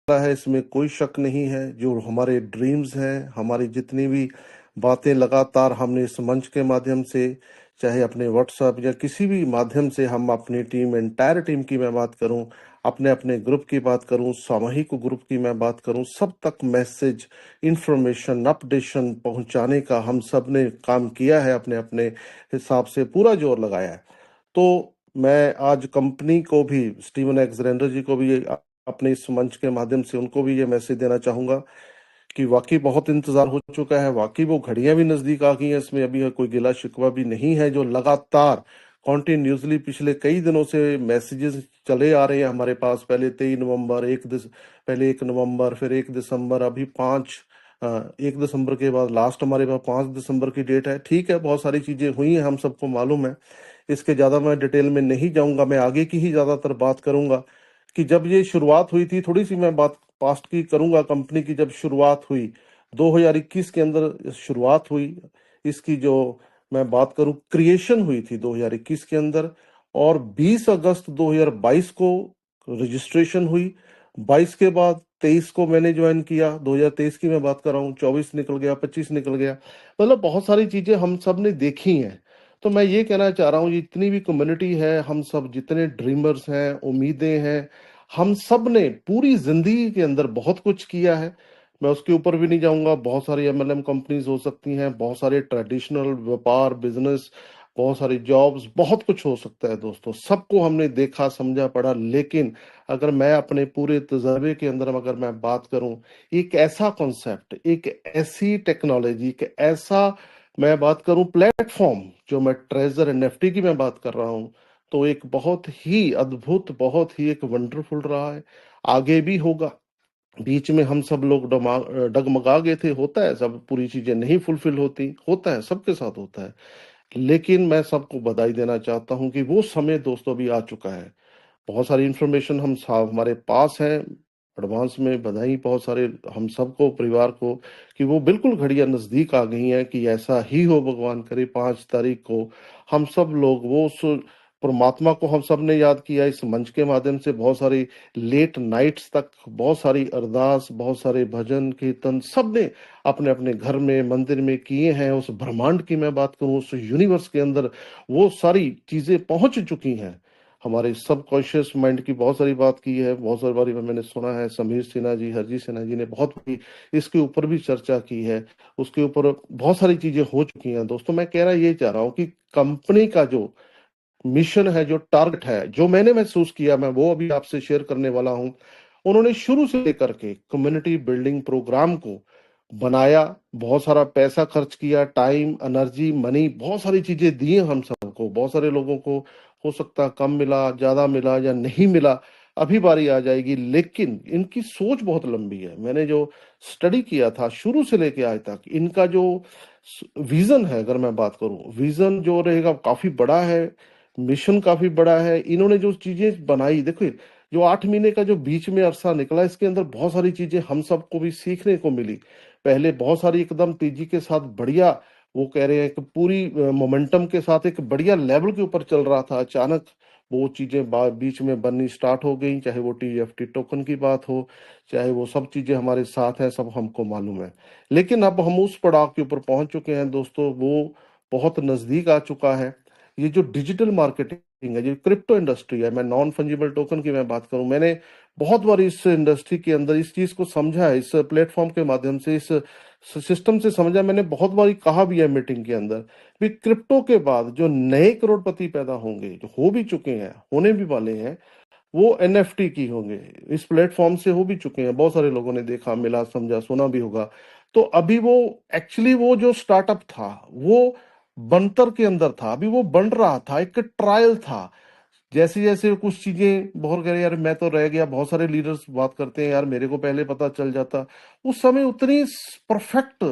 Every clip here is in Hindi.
है, इसमें कोई शक नहीं है। जो हमारे ड्रीम्स हैं, हमारी जितनी भी बातें लगातार हमने इस मंच के माध्यम से, चाहे अपने व्हाट्सएप या किसी भी माध्यम से, हम अपनी टीम, एंटायर टीम की मैं बात करूं, अपने अपने ग्रुप की बात करूं, सामूहिक ग्रुप की मैं बात करूं, सब तक मैसेज, इंफॉर्मेशन, अपडेशन पहुंचाने का हम सब ने काम किया है, अपने अपने हिसाब से पूरा जोर लगाया है। तो मैं आज कंपनी को भी, स्टीवन एक्सरेंडर जी को भी, अपने इस मंच के माध्यम से उनको भी ये मैसेज देना चाहूंगा कि वाकई बहुत इंतजार हो चुका है, वाकई वो घड़ियां भी नजदीक आ गई हैं, इसमें अभी कोई गिला शिकवा भी नहीं है। जो लगातार कॉन्टिन्यूसली पिछले कई दिनों से मैसेजेस चले आ रहे हैं हमारे पास, पहले 23 नवंबर, पहले 1 नवंबर, फिर 1 दिसंबर, अभी 1 दिसंबर के बाद लास्ट हमारे पास 5 दिसंबर की डेट है। ठीक है, बहुत सारी चीजें हुई हैं, हम सबको मालूम है, इसके ज्यादा मैं डिटेल में नहीं जाऊंगा। मैं आगे की ही ज्यादातर बात करूंगा कि जब ये शुरुआत हुई थी, थोड़ी सी मैं बात पास्ट की करूंगा। कंपनी की जब शुरुआत हुई 2021 के अंदर शुरुआत हुई इसकी, जो मैं बात करूं, क्रिएशन हुई थी 2021 के अंदर, और 20 अगस्त 2022 को रजिस्ट्रेशन हुई। 22 के बाद 23 को मैंने ज्वाइन किया, 2023 की मैं बात कर रहा हूँ। 24 निकल गया, 25 निकल गया, मतलब बहुत सारी चीजें हम सब ने देखी हैं। तो मैं ये कहना चाह रहा हूँ, जितनी भी कम्युनिटी है, हम सब जितने ड्रीमर्स हैं, उम्मीदें हैं, हम सब ने पूरी जिंदगी के अंदर बहुत कुछ किया है। मैं उसके ऊपर भी नहीं जाऊंगा। बहुत सारी एमएलएम कंपनीज हो सकती हैं, बहुत सारे ट्रेडिशनल व्यापार, बिजनेस, बहुत सारी जॉब्स, बहुत कुछ हो सकता है दोस्तों। सबको हमने देखा, समझा, पढ़ा। लेकिन अगर मैं अपने पूरे तजर्बे के अंदर अगर मैं बात करूं, एक ऐसा कॉन्सेप्ट, एक ऐसी टेक्नोलॉजी, एक ऐसा, मैं बात करूं प्लेटफॉर्म, जो मैं ट्रेजर एनएफटी की मैं बात कर रहा हूं, तो एक बहुत ही अद्भुत, बहुत ही एक वंडरफुल रहा है, आगे भी होगा। बीच में हम सब लोग डगमगा गए थे, होता है, सब पूरी चीजें नहीं फुलफिल होती, होता है, सबके साथ होता है। लेकिन मैं सबको बधाई देना चाहता हूं कि वो समय दोस्तों भी आ चुका है। बहुत सारी इंफॉर्मेशन हमारे पास है एडवांस में। बधाई बहुत सारे हम सबको, परिवार को, कि वो बिल्कुल घड़ियां नजदीक आ गई हैं कि ऐसा ही हो, भगवान करे। 5 तारीख को हम सब लोग वो उस परमात्मा को हम सब ने याद किया इस मंच के माध्यम से। बहुत सारी लेट नाइट्स तक, बहुत सारी अरदास, बहुत सारे भजन कीर्तन सब ने अपने अपने घर में, मंदिर में किए हैं। उस ब्रह्मांड की मैं बात करूं, उस यूनिवर्स के अंदर वो सारी चीजें पहुंच चुकी हैं। हमारे सब कॉन्शियस माइंड की बहुत सारी बात की है, बहुत सारी बारी मैंने सुना है। समीर सिन्हा जी, हरजीत सिन्हा जी ने बहुत भी इसके ऊपर भी चर्चा की है। उसके ऊपर बहुत सारी चीजें हो चुकी हैं दोस्तों। मैं कहना ये चाह रहा हूँ कि कंपनी का जो मिशन है, जो टारगेट है, जो मैंने महसूस किया, मैं वो अभी आपसे शेयर करने वाला हूं। उन्होंने शुरू से लेकर के कम्युनिटी बिल्डिंग प्रोग्राम को बनाया, बहुत सारा पैसा खर्च किया, टाइम, एनर्जी, मनी, बहुत सारी चीजें दी हम सबको। बहुत सारे लोगों को हो सकता कम मिला, ज्यादा मिला या नहीं मिला, अभी बारी आ जाएगी। लेकिन इनकी सोच बहुत लंबी है। मैंने जो स्टडी किया था शुरू से लेके आज तक, इनका जो विजन है, अगर मैं बात करूं, विजन जो रहेगा काफी बड़ा है, मिशन काफी बड़ा है। इन्होंने जो चीजें बनाई, देखो, जो 8 महीने का जो बीच में अरसा निकला, इसके अंदर बहुत सारी चीजें हम सबको भी सीखने को मिली। पहले बहुत सारी एकदम तेजी के साथ बढ़िया, वो कह रहे हैं कि पूरी मोमेंटम के साथ एक बढ़िया लेवल के ऊपर चल रहा था। अचानक वो चीजें बीच में बननी स्टार्ट हो गई, चाहे वो टीएफटी टोकन की बात हो, चाहे वो सब चीजें हमारे साथ हैं, सब हमको मालूम है। लेकिन अब हम उस पड़ाव के ऊपर पहुंच चुके हैं दोस्तों, वो बहुत नजदीक आ चुका है। ये जो डिजिटल मार्केटिंग है, जो क्रिप्टो इंडस्ट्री है, मैं नॉन फंजिबल टोकन की मैं बात करूं, मैंने बहुत बार इस इंडस्ट्री के अंदर इस चीज को समझा है, इस प्लेटफॉर्म के माध्यम से, इस सिस्टम से समझा। मैंने बहुत बार कहा भी है मीटिंग के अंदर भी, क्रिप्टो के बाद जो नए करोड़पति पैदा होंगे, जो हो भी चुके हैं, होने भी वाले हैं, वो एनएफटी की होंगे। इस प्लेटफॉर्म से हो भी चुके हैं, बहुत सारे लोगों ने देखा, मिला, समझा, सुना भी होगा। तो अभी वो एक्चुअली वो जो स्टार्टअप था, वो बनतर के अंदर था, अभी वो बन रहा था, एक ट्रायल था। जैसे जैसे कुछ चीजें, बहुत कह रहे यार मैं तो रह गया, बहुत सारे लीडर्स बात करते हैं यार मेरे को पहले पता चल जाता। उस समय उतनी परफेक्ट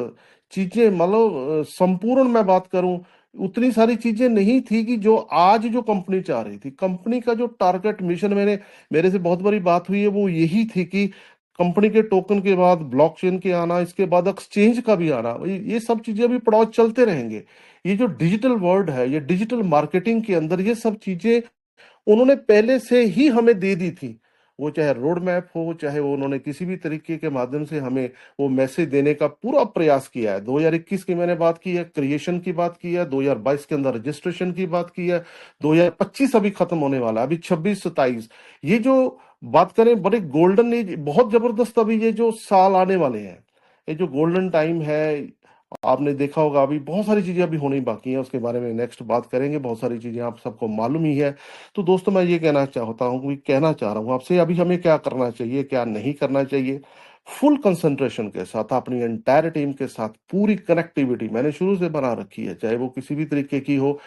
चीजें, मतलब संपूर्ण मैं बात करूं, उतनी सारी चीजें नहीं थी कि जो आज जो कंपनी चाह रही थी। कंपनी का जो टारगेट मिशन, मेरे से बहुत बड़ी बात हुई है, वो यही थी कि कंपनी के टोकन के बाद ब्लॉकचेन के आना, इसके बाद एक्सचेंज का भी आना, ये सब चीजें अभी पड़ाव चलते रहेंगे। ये जो डिजिटल वर्ल्ड है, ये डिजिटल मार्केटिंग के अंदर ये सब चीजें उन्होंने पहले से ही हमें दे दी थी। वो चाहे रोड मैप हो, चाहे वो उन्होंने किसी भी तरीके के माध्यम से हमें वो मैसेज देने का पूरा प्रयास किया है। 2021 की मैंने बात की है, क्रिएशन की बात की है, 2022 के अंदर रजिस्ट्रेशन की बात की है, 2025 अभी खत्म होने वाला है, अभी 26-27, ये जो बात करें बड़े गोल्डन एज, बहुत जबरदस्त अभी ये जो साल आने वाले हैं, ये जो गोल्डन टाइम है, आपने देखा होगा अभी बहुत सारी चीजें अभी होनी बाकी हैं, उसके बारे में नेक्स्ट बात करेंगे, बहुत सारी चीजें आप सबको मालूम ही है। तो दोस्तों मैं ये कहना चाहता हूँ कि कहना चाह रहा हूँ आपसे, अभी हमें क्या करना चाहिए, क्या नहीं करना चाहिए। फुल कंसंट्रेशन के साथ अपनी एंटायर टीम के साथ पूरी कनेक्टिविटी मैंने शुरू से बना रखी है, चाहे वो किसी भी तरीके की हो,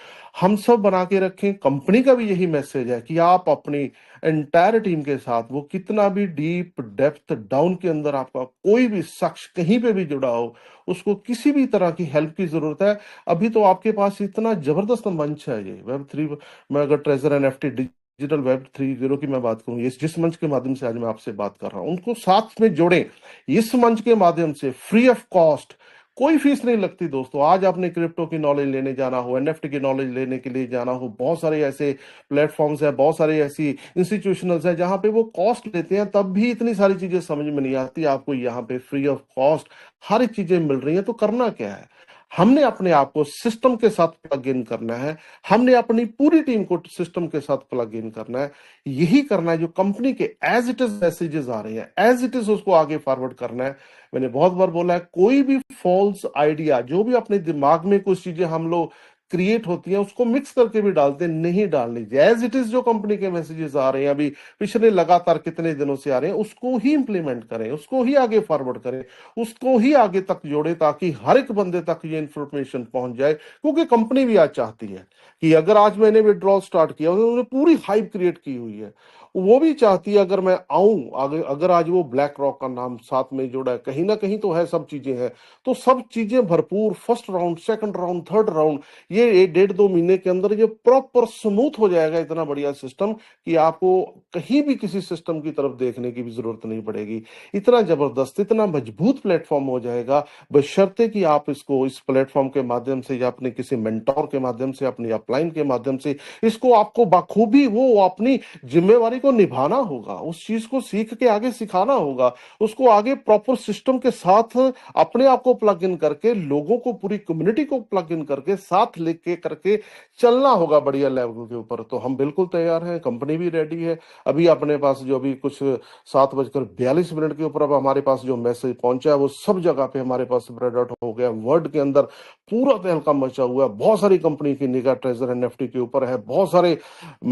हम सब बना के रखें। कंपनी का भी यही मैसेज है कि आप अपनी एंटायर टीम के साथ, वो कितना भी डीप डेप्थ डाउन के अंदर आपका कोई भी शख्स कहीं पे भी जुड़ा हो, उसको किसी भी तरह की हेल्प की जरूरत है, अभी तो आपके पास इतना जबरदस्त मंच है ये वेब 3 में। अगर ट्रेजर एनएफटी डिजिटल वेब 3.0 की मैं बात करूं, इस जिस मंच के माध्यम से आज मैं आपसे बात कर रहा हूं, उनको साथ में जोड़ें। इस मंच के माध्यम से फ्री ऑफ कॉस्ट, कोई फीस नहीं लगती दोस्तों। आज आपने क्रिप्टो की नॉलेज लेने जाना हो, एनएफटी की नॉलेज लेने के लिए जाना हो, बहुत सारे ऐसे प्लेटफॉर्म्स है, बहुत सारे ऐसी इंस्टीट्यूशनल्स है जहां पे वो कॉस्ट लेते हैं, तब भी इतनी सारी चीजें समझ में नहीं आती। आपको यहाँ पे फ्री ऑफ कॉस्ट हर एक चीजें मिल रही हैं। तो करना क्या है, हमने अपने आप को सिस्टम के साथ प्लग इन करना है, हमने अपनी पूरी टीम को सिस्टम के साथ प्लग इन करना है। यही करना है, जो कंपनी के एज इट इज मैसेजेस आ रहे हैं एज इट इज उसको आगे फॉरवर्ड करना है। मैंने बहुत बार बोला है, कोई भी फॉल्स आइडिया, जो भी अपने दिमाग में कुछ चीजें हम लोग क्रिएट होती हैं, उसको मिक्स करके भी डालते हैं, नहीं डालनी। एज इट इज जो कंपनी के मैसेजेस आ रहे हैं अभी पिछले लगातार कितने दिनों से आ रहे हैं, उसको ही इंप्लीमेंट करें, उसको ही आगे फॉरवर्ड करें, उसको ही आगे तक जोड़े, ताकि हर एक बंदे तक ये इंफॉर्मेशन पहुंच जाए। क्योंकि कंपनी भी आज चाहती है कि अगर आज मैंने विड्रॉल स्टार्ट किया, उन्होंने पूरी हाइप क्रिएट की हुई है, वो भी चाहती है अगर मैं आऊं, अगर आज वो ब्लैक रॉक का नाम साथ में जुड़ा है, कहीं ना कहीं तो है, सब चीजें हैं, तो सब चीजें भरपूर, first round, second round, third round, ये 1.5-2 महीने के अंदर ये प्रॉपर स्मूथ हो जाएगा, इतना बढ़िया सिस्टम कि आपको कहीं भी किसी सिस्टम की तरफ देखने की भी जरूरत नहीं पड़ेगी। इतना जबरदस्त, इतना मजबूत प्लेटफॉर्म हो जाएगा, बशर्ते कि आप इसको इस प्लेटफॉर्म के माध्यम से या अपने किसी मेंटोर के माध्यम से, अपनी अपलाइन के माध्यम से, इसको आपको बखूबी वो अपनी जिम्मेवारी को निभाना होगा, उस चीज को सीख के आगे सिखाना होगा, उसको आगे प्रॉपर सिस्टम के साथ अपने आप को प्लग इन करके, लोगों को, पूरी कम्युनिटी को प्लग इन करके साथ लेके करके चलना होगा बढ़िया लेवल के ऊपर। तो हम बिल्कुल तैयार हैं, कंपनी भी रेडी है। अभी अपने पास जो अभी कुछ 7:42 के ऊपर अब हमारे पास जो मैसेज पहुंचा है, वो सब जगह पे हमारे पास स्प्रेड आउट हो गया, वर्ल्ड के अंदर पूरा तहलका मचा हुआ है। बहुत सारी कंपनी की निगाह ट्रेजर एनएफटी के ऊपर है, बहुत सारे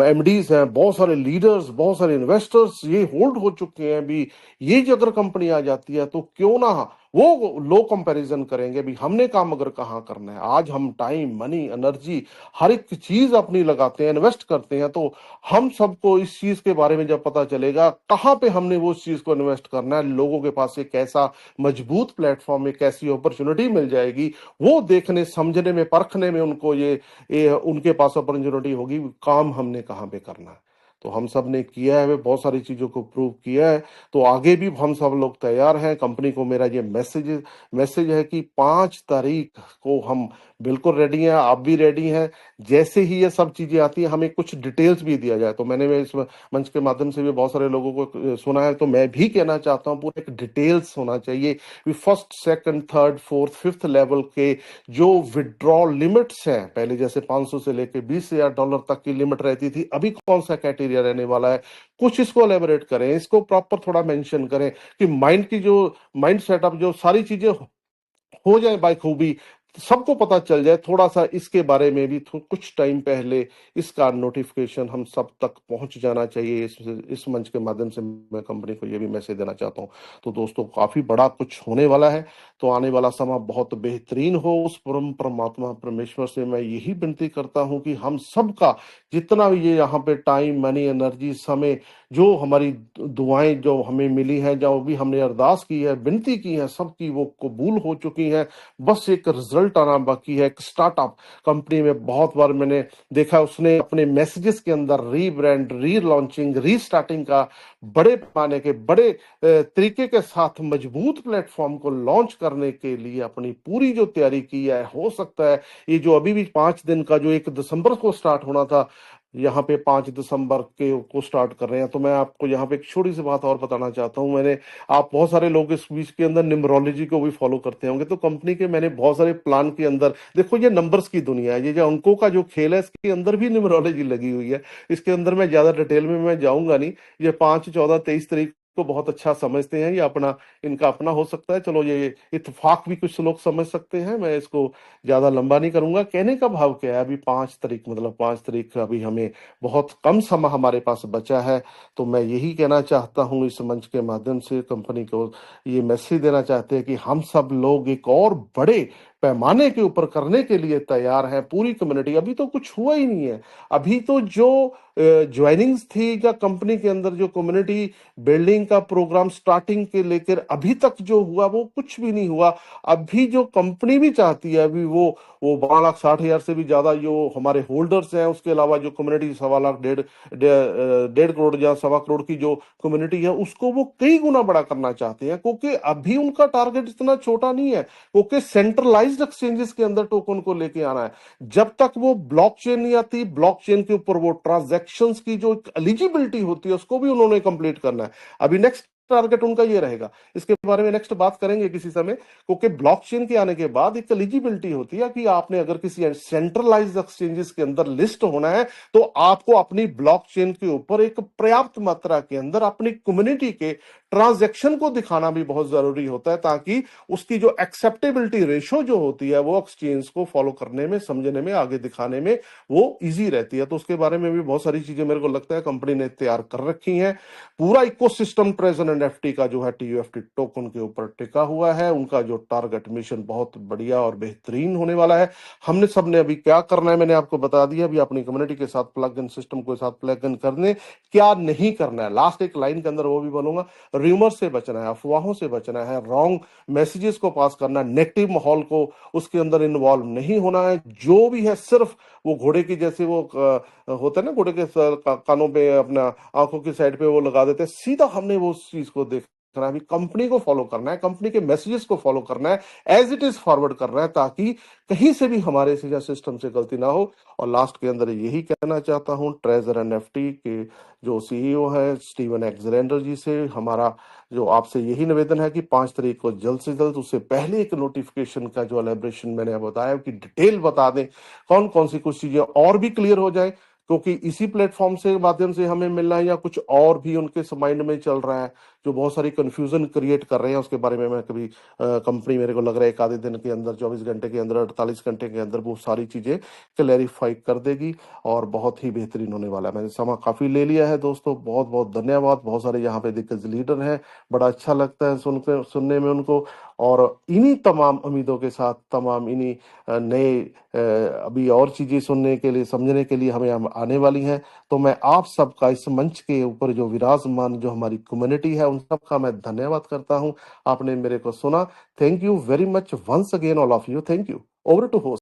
एमडीज हैं, बहुत सारे लीडर्स, बहुत सारे इन्वेस्टर्स ये होल्ड हो चुके हैं। भी ये जो अगर कंपनी आ जाती है तो क्यों ना वो लो कंपैरिजन करेंगे भी हमने काम अगर कहाँ करना है। आज हम टाइम, मनी, एनर्जी, हर एक चीज अपनी लगाते हैं, इन्वेस्ट करते हैं, तो हम सबको इस चीज के बारे में जब पता चलेगा कहाँ पे हमने वो चीज को इन्वेस्ट करना है, लोगों के पास एक ऐसा मजबूत प्लेटफॉर्म, एक ऐसी अपॉर्चुनिटी मिल जाएगी, वो देखने समझने में, परखने में उनको ये उनके पास अपॉर्चुनिटी होगी, काम हमने कहाँ पे करना है। तो हम सब ने किया है, बहुत सारी चीजों को प्रूव किया है, तो आगे भी हम सब लोग तैयार हैं। कंपनी को मेरा ये मैसेज है कि 5 तारीख को हम बिल्कुल रेडी हैं, आप भी रेडी हैं। जैसे ही ये सब चीजें आती हैं, हमें कुछ डिटेल्स भी दिया जाए। तो मैंने इस मंच के माध्यम से भी बहुत सारे लोगों को सुना है, तो मैं भी कहना चाहता हूँ पूरा एक डिटेल्स होना चाहिए। First, second, third, fourth, fifth level के जो विड्रॉल लिमिट्स हैं, पहले जैसे 500 से लेके $20,000 तक की लिमिट रहती थी, अभी कौन सा कैटेरिया रहने वाला है, कुछ इसको एलेबोरेट करें, इसको प्रॉपर थोड़ा मेंशन करें कि माइंड सेटअप, जो सारी चीजें हो जाए बाय खूबी, सबको पता चल जाए। थोड़ा सा इसके बारे में भी कुछ टाइम पहले इसका नोटिफिकेशन हम सब तक पहुंच जाना चाहिए। इस मंच के माध्यम से मैं कंपनी को ये भी मैसेज देना चाहता हूं। तो दोस्तों काफी बड़ा कुछ होने वाला है, तो आने वाला समय बहुत बेहतरीन हो। उस परम परमात्मा परमेश्वर से मैं यही विनती करता हूं कि हम सबका जितना भी ये यहाँ पे टाइम, मनी, एनर्जी, समय, जो हमारी दुआएं जो हमें मिली हैं, जो भी हमने अरदास की है, विनती की है, सबकी वो कबूल हो चुकी है। बस एक रिजल्ट आना बाकी है। एक स्टार्टअप कंपनी में बहुत बार मैंने देखा, उसने अपने मैसेजेस के अंदर रीब्रांड, रीलॉन्चिंग, रीस्टार्टिंग का बड़े पैमाने के, बड़े तरीके के साथ मजबूत प्लेटफॉर्म को लॉन्च करने के लिए अपनी पूरी जो तैयारी की है। हो सकता है ये जो अभी भी 5 दिन का जो 1 दिसंबर को स्टार्ट होना था, यहाँ पे 5 दिसंबर के को स्टार्ट कर रहे हैं। तो मैं आपको यहाँ पे एक छोटी सी बात और बताना चाहता हूँ। मैंने आप बहुत सारे लोग इस बीच के अंदर न्यूमरोलॉजी को भी फॉलो करते होंगे, तो कंपनी के मैंने बहुत सारे प्लान के अंदर देखो, ये नंबर्स की दुनिया है, ये जो अंकों का जो खेल है इसके अंदर भी न्यूमरोलॉजी लगी हुई है। इसके अंदर मैं ज्यादा डिटेल में मैं जाऊंगा नहीं। ये 5, 14, 23 तारीख को बहुत अच्छा समझते हैं, ये अपना इनका अपना हो सकता है। चलो, ये इत्तेफाक भी कुछ लोग समझ सकते हैं, मैं इसको ज्यादा लंबा नहीं करूंगा। कहने का भाव क्या है, अभी 5 तारीख मतलब 5 तारीख अभी हमें बहुत कम समय हमारे पास बचा है। तो मैं यही कहना चाहता हूँ इस मंच के माध्यम से, कंपनी को ये मैसेज देना चाहते हैं कि हम सब लोग एक और बड़े पैमाने के ऊपर करने के लिए तैयार है। पूरी कम्युनिटी, अभी तो कुछ हुआ ही नहीं है। अभी तो जो ज्वाइनिंग्स थी या कंपनी के अंदर जो कम्युनिटी बिल्डिंग का प्रोग्राम स्टार्टिंग के लेकर अभी तक जो हुआ वो कुछ भी नहीं हुआ। अभी जो कंपनी भी चाहती है, अभी वो 12,60,000 से भी ज्यादा जो हमारे होल्डर्स हैं, उसके अलावा जो कम्युनिटी 1.25 लाख 1.5 करोड़ या 1.25 करोड़ की जो कम्युनिटी है, उसको वो कई गुना बड़ा करना चाहते हैं, क्योंकि अभी उनका टारगेट इतना छोटा नहीं है, क्योंकि सेंट्रलाइज्ड एक्सचेंजेस के अंदर टोकन को लेके आना है। जब तक वो ब्लॉकचेन नहीं आती, ब्लॉकचेन के ऊपर वो ट्रांजैक्शंस की जो एलिजिबिलिटी होती है उसको भी उन्होंने कंप्लीट करना है। अभी नेक्स्ट टारगेट उनका ये रहेगा। इसके बारे में नेक्स्ट बात करेंगे किसी समय, क्योंकि ब्लॉकचेन के आने के बाद एक एलिजिबिलिटी होती है कि आपने अगर किसी सेंट्रलाइज्ड एक्सचेंजेस के अंदर लिस्ट होना है, तो आपको अपनी ब्लॉकचेन के ऊपर एक पर्याप्त मात्रा के अंदर अपनी कम्युनिटी के ट्रांजैक्शन को दिखाना भी बहुत जरूरी होता है, ताकि उसकी जो एक्सेप्टेबिलिटी रेशो जो होती है वो एक्सचेंज को फॉलो करने में, समझने में, आगे दिखाने में वो इजी रहती है। तो उसके बारे में भी बहुत सारी चीजें मेरे को लगता है कंपनी ने तैयार कर रखी हैं। पूरा इकोसिस्टम ट्रेजर एनएफटी का जो है टीयूएफटी टोकन के ऊपर टिका हुआ है। उनका जो टारगेट मिशन बहुत बढ़िया और बेहतरीन होने वाला है। हमने सबने अभी क्या करना है मैंने आपको बता दिया। अभी अपनी कम्युनिटी के साथ प्लग इन सिस्टम के साथ प्लग इन करने, क्या नहीं करना है, लास्ट एक लाइन के अंदर वो भी बोलूंगा। र्यूमर से बचना है, अफवाहों से बचना है, रॉन्ग मैसेजेस को पास करना, नेगेटिव माहौल को उसके अंदर इन्वॉल्व नहीं होना है। जो भी है सिर्फ वो घोड़े की जैसे वो होता है ना, घोड़े के कानों पे अपना आंखों की साइड पे वो लगा देते हैं, सीधा हमने वो उस चीज को देखना है। अभी कंपनी को फॉलो करना है, कंपनी के मैसेजेस को फॉलो करना है, एज इट इज फॉरवर्ड करना है, ताकि कहीं से भी हमारे से या सिस्टम से गलती ना हो। और लास्ट के अंदर यही कहना चाहता हूँ, ट्रेजर एनएफटी के जो सीईओ है स्टीवन एक्सलेंडर जी से हमारा जो आपसे यही निवेदन है कि 5 तारीख को जल्द से जल्द, उससे पहले एक नोटिफिकेशन का जो एलेब्रेशन मैंने बताया कि डिटेल बता दें, कौन कौन सी कुछ चीजें और भी क्लियर हो जाए, क्योंकि इसी प्लेटफॉर्म से माध्यम से हमें मिलना है या कुछ और भी उनके माइंड में चल रहा है जो बहुत सारी कंफ्यूजन क्रिएट कर रहे हैं। उसके बारे में मैं कभी कंपनी मेरे को लग रहा है एक आधे दिन के अंदर, 24 घंटे के अंदर, 48 घंटे के अंदर वो सारी चीजें क्लैरिफाई कर देगी और बहुत ही बेहतरीन होने वाला है। मैंने समय काफी ले लिया है दोस्तों, बहुत बहुत धन्यवाद। बहुत सारे यहाँ पे दिग्गज लीडर हैं, बड़ा अच्छा लगता है सुनने में उनको। और इन्हीं तमाम उम्मीदों के साथ, तमाम इन्हीं नए अभी और चीजें सुनने के लिए, समझने के लिए हमें आने वाली हैं। तो मैं आप सबका इस मंच के ऊपर जो विराजमान जो हमारी कम्युनिटी है, उन सबका मैं धन्यवाद करता हूं। आपने मेरे को सुना। Thank you very much once again all of you. Thank you. Over to host.